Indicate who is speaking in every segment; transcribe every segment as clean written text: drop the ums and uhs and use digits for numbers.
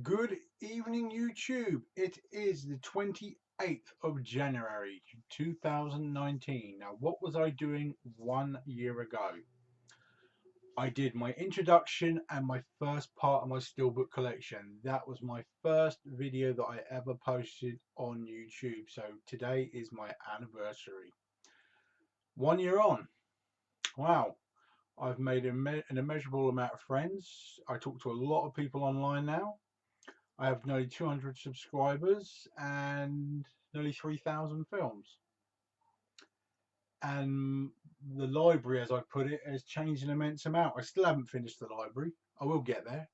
Speaker 1: Good evening, YouTube. It is the 28th of January 2019. Now, what was I doing 1 year ago? I did my introduction and my first part of my steelbook collection. That was my first video that I ever posted on YouTube. So today is my anniversary. 1 year on. Wow. I've made an immeasurable amount of friends. I talk to a lot of people online now. I have nearly 200 subscribers and nearly 3,000 films. And the library, as I put it, has changed an immense amount. I still haven't finished the library. I will get there.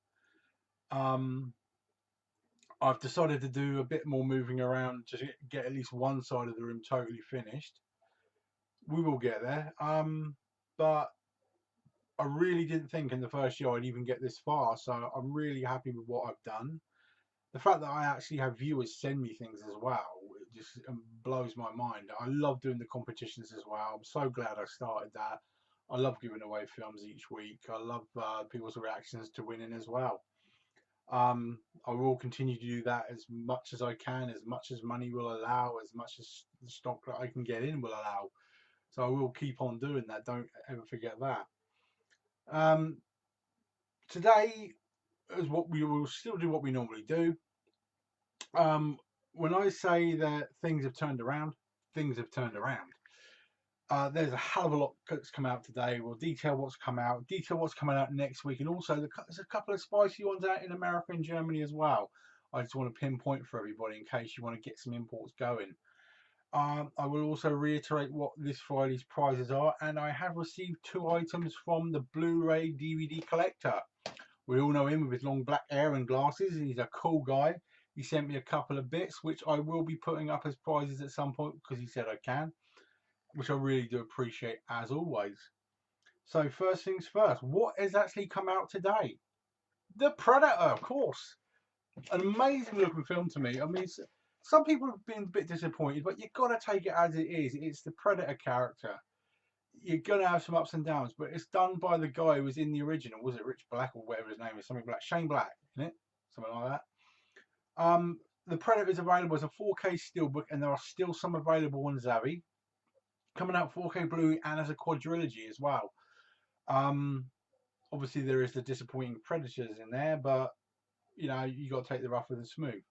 Speaker 1: Um, I've decided to do a bit more moving around to get at least one side of the room totally finished. We will get there. But I really didn't think in the first year I'd even get this far. So I'm really happy with what I've done. The fact that I actually have viewers send me things as well, it just blows my mind. I love doing the competitions as well. I'm so glad I started that. I love giving away films each week. I love people's reactions to winning as well. I will continue to do that as much as I can, as much as money will allow, as much as the stock that I can get in will allow. So I will keep on doing that. Don't ever forget that. Um, Today is what we will still do what we normally do. Um, when I say that things have turned around, things have turned around. There's a hell of a lot that's come out today. We'll detail what's come out, detail what's coming out next week, and also there's a couple of spicy ones out in America and Germany as well. I just want to pinpoint for everybody in case you want to get some imports going. I will also reiterate what this Friday's prizes are, and I have received 2 items from the Blu-ray DVD collector. We all know him with his long black hair and glasses. He's a cool guy. He sent me a couple of bits, which I will be putting up as prizes at some point because he said I can, which I really do appreciate as always. So first things first, what has actually come out today? The Predator, of course. An amazing looking film to me. I mean, some people have been a bit disappointed, but you've got to take it as it is. It's the Predator character. You're gonna have some ups and downs, but it's done by the guy who was in the original. Was it Rich Black or whatever his name is? Something Black, Shane Black, isn't it? Something like that. The Predator is available as a 4K steelbook, and there are still some available on Zavi. Coming out 4K Blu-ray and as a quadrilogy as well. Um, Obviously there is the disappointing Predators in there, but you know you got to take the rough with the smooth.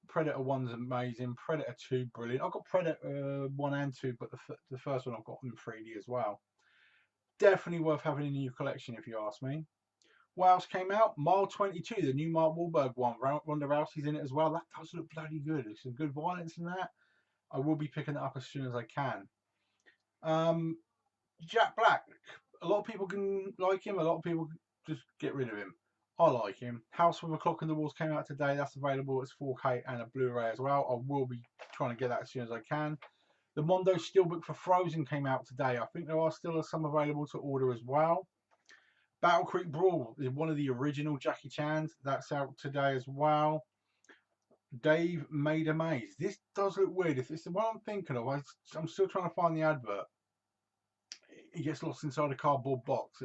Speaker 1: Predator 1's amazing. Predator 2, brilliant. I've got Predator 1 and 2, but the first one I've got in 3D as well. Definitely worth having in your collection if you ask me. What else came out? Mile 22, the new Mark Wahlberg one. Ronda Rousey's in it as well. That does look bloody good. There's some good violence in that. I will be picking it up as soon as I can. Um, Jack Black. A lot of people can like him. A lot of people just get rid of him. I like him. House with a Clock in the Walls came out today. That's available as 4K and a Blu-ray as well. I will be trying to get that as soon as I can. The Mondo Steelbook for Frozen came out today. I think there are still some available to order as well. Battle Creek Brawl is one of the original Jackie Chan's. That's out today as well. Dave Made a Maze. This does look weird. If it's the one I'm thinking of, I'm still trying to find the advert. He gets lost inside a cardboard box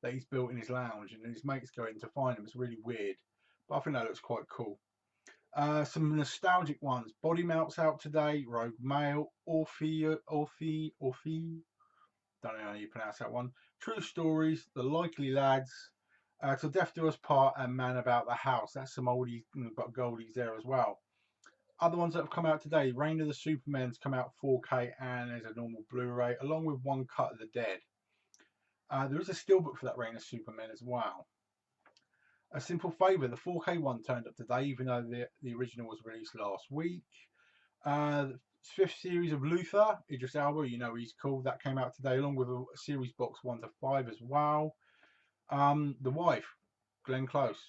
Speaker 1: that he's built in his lounge, and his mates go in to find him. It's really weird, but I think that looks quite cool. Some nostalgic ones. Body Melt's out today. Rogue Male, Orphe, don't know how you pronounce that one. True Stories, The Likely Lads, Till Death Do Us Part, and Man About the House. That's some oldies, got goldies there as well. Other ones that have come out today, Reign of the Supermen's come out 4K and as a normal Blu-ray, along with One Cut of the Dead. There is a steelbook for that Reign of Supermen as well. A Simple Favour, the 4K one turned up today, even though the original was released last week. The fifth series of Luther, Idris Elba, you know he's cool. That came out today, along with a series box 1 to 5 as well. The Wife, Glenn Close.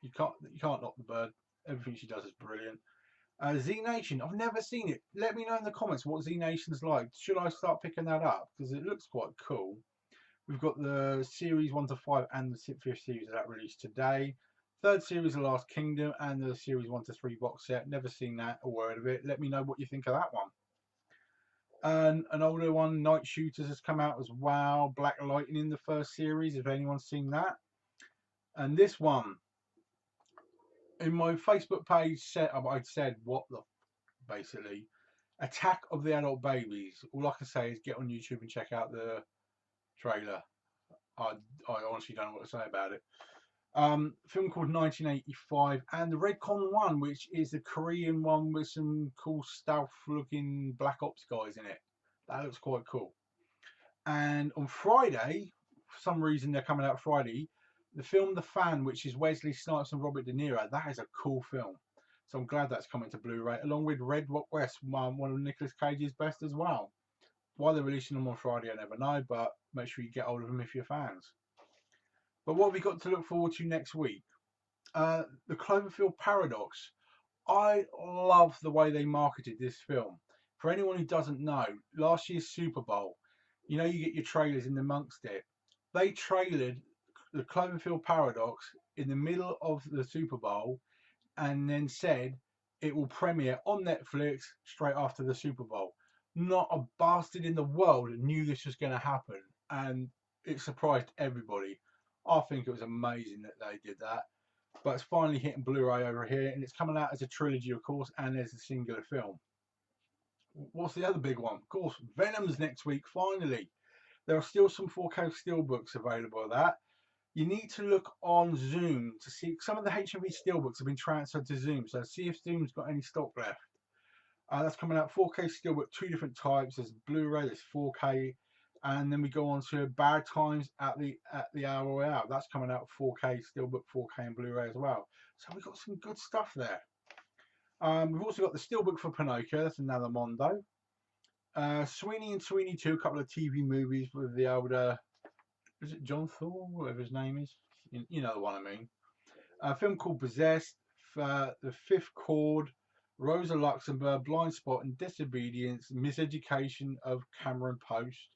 Speaker 1: You can't knock the bird. Everything she does is brilliant. Z Nation, I've never seen it. Let me know in the comments what Z Nation's like. Should I start picking that up? Because it looks quite cool. We've got the series 1 to 5 and the fifth series of that released today. Third series, The Last Kingdom, and the series 1 to 3 box set. Never seen that or word of it. Let me know what you think of that one. And an older one, Night Shooters, has come out as well. Black Lightning in the first series, if anyone's seen that. And this one, in my Facebook page, I said what the basically Attack of the Adult Babies. All I can say is get on YouTube and check out the trailer. I, I honestly don't know what to say about it. Film called 1985, and the Redcon one, which is the Korean one with some cool stealth-looking Black Ops guys in it. That looks quite cool. And on Friday, for some reason they're coming out Friday, the film The Fan, which is Wesley Snipes and Robert De Niro. That is a cool film. So I'm glad that's coming to Blu-ray, along with Red Rock West, one of Nicolas Cage's best as well. Why they're releasing them on Friday, I never know, but make sure you get hold of them if you're fans. But what have we got to look forward to next week? The Cloverfield Paradox. I love the way they marketed this film. For anyone who doesn't know, last year's Super Bowl, you know, you get your trailers in amongst it. They trailered the Cloverfield Paradox in the middle of the Super Bowl and then said it will premiere on Netflix straight after the Super Bowl. Not a bastard in the world knew this was going to happen, and it surprised everybody. I think it was amazing that they did that. But it's finally hitting Blu-ray over here, and it's coming out as a trilogy, of course, and as a singular film. What's the other big one? Of course, Venom's next week, finally. There are still some 4K steelbooks available of that. You need to look on Zoom to see some of the HMV steelbooks have been transferred to Zoom, so see if Zoom's got any stock left. That's coming out 4K steelbook, two different types. There's Blu-ray, there's 4K, and then we go on to Bad Times at the Hour Royale. That's coming out 4K steelbook, 4K and Blu-ray as well. So we've got some good stuff there. We've also got the steelbook for Pinocchio. That's another Mondo. Sweeney and Sweeney 2, a couple of TV movies with the older, is it John Thor, whatever his name is? You know the one I mean. A film called Possessed, The Fifth Chord, Rosa Luxemburg, Blind Spot and Disobedience, Miseducation of Cameron Post,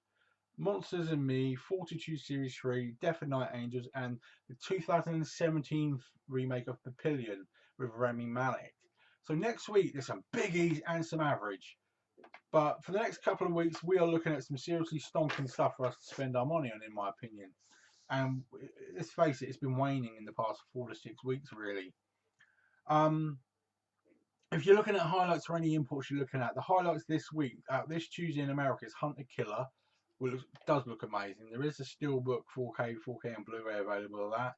Speaker 1: Monsters and Me, Fortitude Series 3, Death and Night Angels, and the 2017 remake of Papillion with Rami Malek. So next week there's some biggies and some average. But for the next couple of weeks, we are looking at some seriously stonking stuff for us to spend our money on, in my opinion. And let's face it, it's been waning in the past 4 to 6 weeks, really. If you're looking at highlights or any imports you're looking at, the highlights this week, this Tuesday in America, is Hunter Killer, which does look amazing. There is a steelbook 4K and Blu-ray available of that.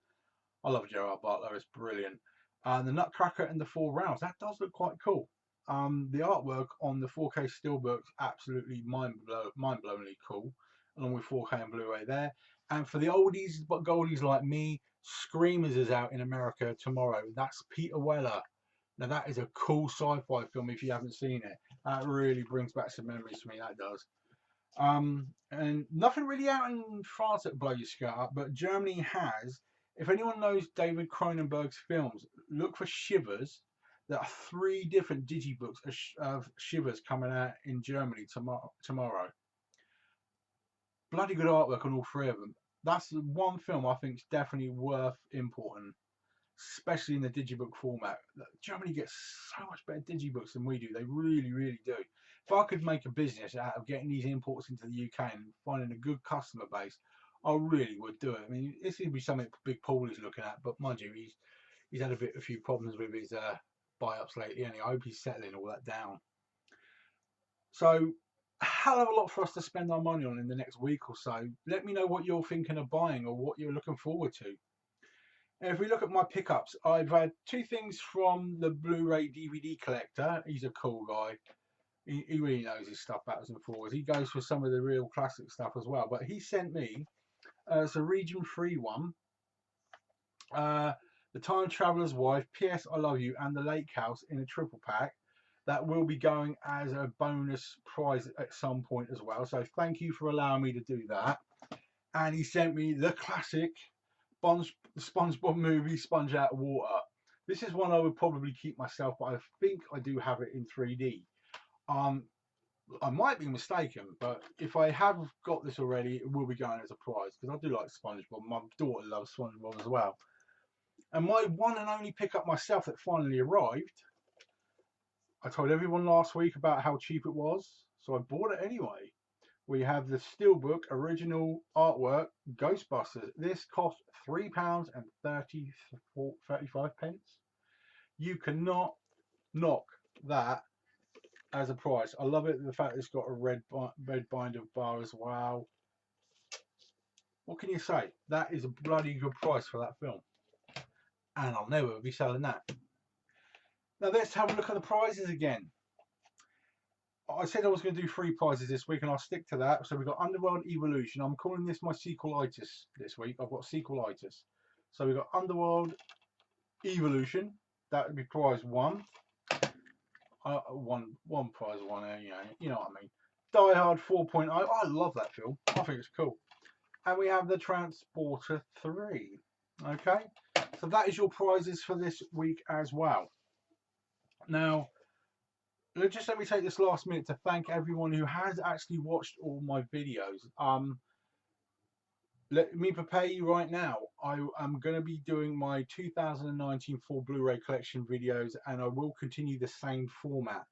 Speaker 1: I love Gerard Butler, it's brilliant. And the Nutcracker and the Four Rounds, that does look quite cool. The artwork on the 4K steelbook's absolutely mind-blowingly cool, along with 4K and Blu-ray there. And for the oldies but goldies like me, Screamers is out in America tomorrow. That's Peter Weller. Now that is a cool sci-fi film if you haven't seen it. That really brings back some memories for me, that does. And nothing really out in France that blow your skirt up, but Germany has. If anyone knows David Cronenberg's films, look for Shivers. There are 3 different digibooks of Shivers coming out in Germany tomorrow. Bloody good artwork on all 3 of them. That's one film I think is definitely worth importing, especially in the digibook format. Germany gets so much better digibooks than we do. They really, really do. If I could make a business out of getting these imports into the UK and finding a good customer base, I really would do it. I mean, this would be something Big Paul is looking at, but mind you, he's had a few problems with his buy-ups lately, and I hope he's settling all that down. So, a hell of a lot for us to spend our money on in the next week or so. Let me know what you're thinking of buying or what you're looking forward to. If we look at my pickups, I've had 2 things from the Blu-ray DVD collector. He's a cool guy. He really knows his stuff backwards and forwards. He goes for some of the real classic stuff as well. But he sent me, it's a region 3 one, The Time Traveller's Wife, P.S. I Love You, and The Lake House in a triple pack. That will be going as a bonus prize at some point as well. So thank you for allowing me to do that. And he sent me the classic SpongeBob movie, Sponge Out of Water. This is one I would probably keep myself, but I think I do have it in 3D. I might be mistaken, but if I have got this already, it will be going as a prize because I do like SpongeBob. My daughter loves SpongeBob as well. And my one and only pickup myself that finally arrived, I told everyone last week about how cheap it was, so I bought it anyway. We have the Steelbook original artwork Ghostbusters. This cost £3 and 35 pence. You cannot knock that as a price. I love it. The fact it's got a red binder bar as well. What can you say? That is a bloody good price for that film, and I'll never be selling that. Now let's have a look at the prizes again. I said I was going to do 3 prizes this week, and I'll stick to that. So we've got Underworld Evolution. I'm calling this my sequelitis this week. I've got sequelitis. So we've got Underworld Evolution. That would be prize 1. One prize 1. You know what I mean. Die Hard 4.0. I love that film. I think it's cool. And we have the Transporter 3. Okay, so that is your prizes for this week as well. Now, just let me take this last minute to thank everyone who has actually watched all my videos. Let me prepare you right now. I am going to be doing my 2019 full Blu-ray collection videos, and I will continue the same format.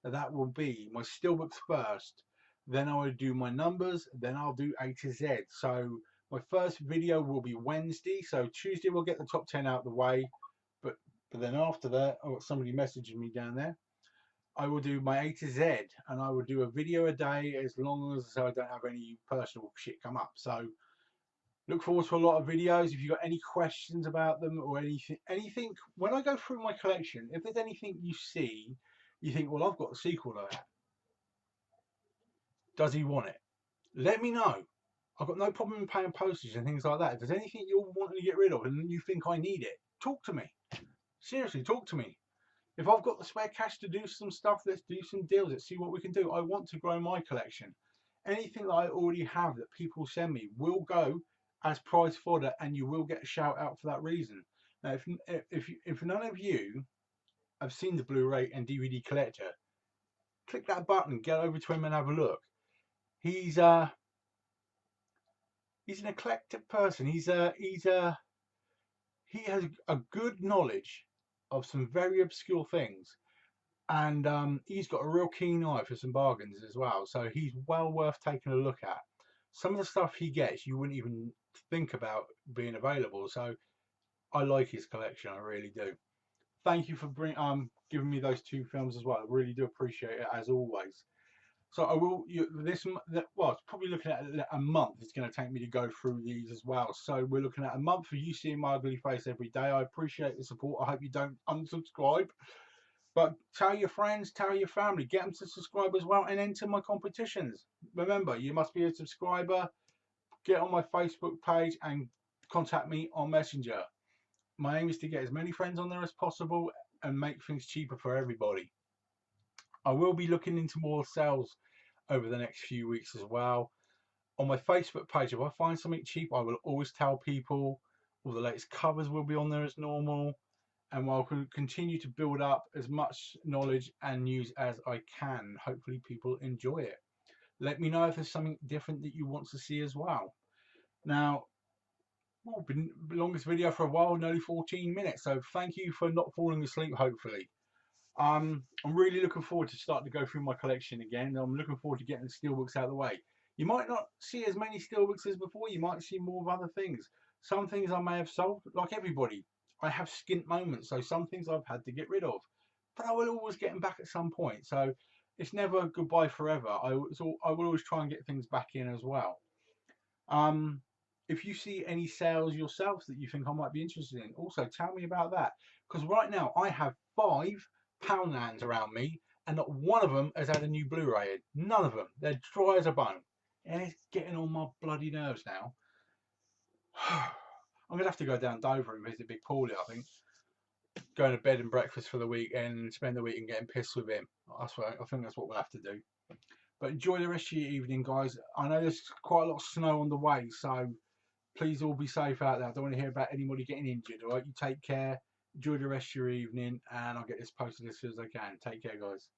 Speaker 1: Now, that will be my steelbooks first, then I will do my numbers, then I'll do A to Z. So my first video will be Wednesday. So Tuesday we'll get the top 10 out of the way, but then after that, oh, somebody messaging me down there. I will do my A to Z, and I will do a video a day as long as I don't have any personal shit come up. So look forward to a lot of videos. If you've got any questions about them or anything, when I go through my collection, if there's anything you see, you think, well, I've got a sequel to that. Does he want it? Let me know. I've got no problem in paying postage and things like that. If there's anything you're wanting to get rid of and you think I need it, talk to me. Seriously, talk to me. If I've got the spare cash to do some stuff, let's do some deals. Let's see what we can do. I want to grow my collection. Anything that I already have that people send me will go as prize fodder, and you will get a shout out for that reason. Now, if none of you have seen the Blu-ray and DVD collector, click that button, get over to him and have a look. He's an eclectic person. He has a good knowledge of some very obscure things, and he's got a real keen eye for some bargains as well. So he's well worth taking a look at. Some of the stuff he gets, you wouldn't even think about being available. So I like his collection. I really do. Thank you for giving me those 2 films as well. I really do appreciate it, as always. So I will, well, it's probably looking at a month it's going to take me to go through these as well. So we're looking at a month for you seeing my ugly face every day. I appreciate the support. I hope you don't unsubscribe. But tell your friends, tell your family, get them to subscribe as well and enter my competitions. Remember, you must be a subscriber. Get on my Facebook page and contact me on Messenger. My aim is to get as many friends on there as possible and make things cheaper for everybody. I will be looking into more sales over the next few weeks as well. On my Facebook page, if I find something cheap, I will always tell people. All the latest covers will be on there as normal, and I'll continue to build up as much knowledge and news as I can. Hopefully people enjoy it. Let me know if there's something different that you want to see as well. Now, been the longest video for a while, nearly 14 minutes. So thank you for not falling asleep, hopefully. I'm really looking forward to starting to go through my collection again. I'm looking forward to getting the steelbooks out of the way. You might not see as many steelbooks as before. You might see more of other things. Some things I may have sold, like everybody. I have skint moments, so some things I've had to get rid of. But I will always get them back at some point. So it's never a goodbye forever. I will always try and get things back in as well. If you see any sales yourselves that you think I might be interested in, also tell me about that. Because right now I have 5 Poundlands around me, and not one of them has had a new Blu-ray in. None of them. They're dry as a bone. And it's getting on my bloody nerves now. I'm going to have to go down Dover and visit Big Paulie, I think. Going to bed and breakfast for the weekend, spend the weekend getting pissed with him. I think that's what we'll have to do. But enjoy the rest of your evening, guys. I know there's quite a lot of snow on the way, so please all be safe out there. I don't want to hear about anybody getting injured, all right? You take care. Enjoy the rest of your evening, and I'll get this posted as soon as I can. Take care, guys.